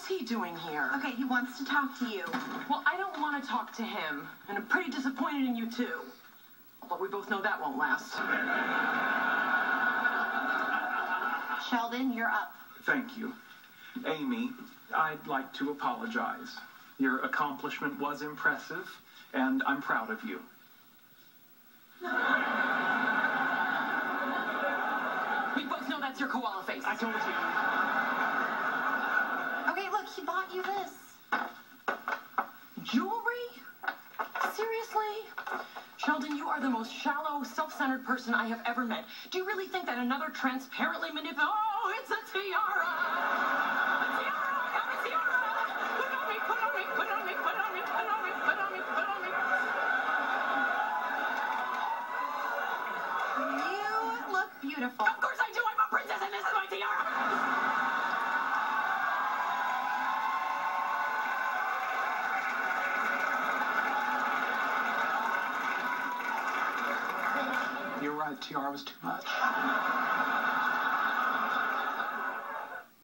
he doing here? Okay, he wants to talk to you. Well, I don't want to talk to him, and I'm pretty disappointed in you, too. But we both know that won't last. Sheldon, you're up. Thank you. Amy, I'd like to apologize. Your accomplishment was impressive, and I'm proud of you. We both know that's your koala face. I told you. Okay, look, he bought you this. Jewelry? Seriously? Sheldon, you are the most shallow, self-centered person I have ever met. Do you really think that another transparently manipulated... Oh, it's a tiara! A tiara! I got a tiara! Put on me, put on me, put on me, put on me, put on me, put on me, put on me. You look beautiful. Of course I do! I'm a princess and this is my tiara! You're right, tiara was too much.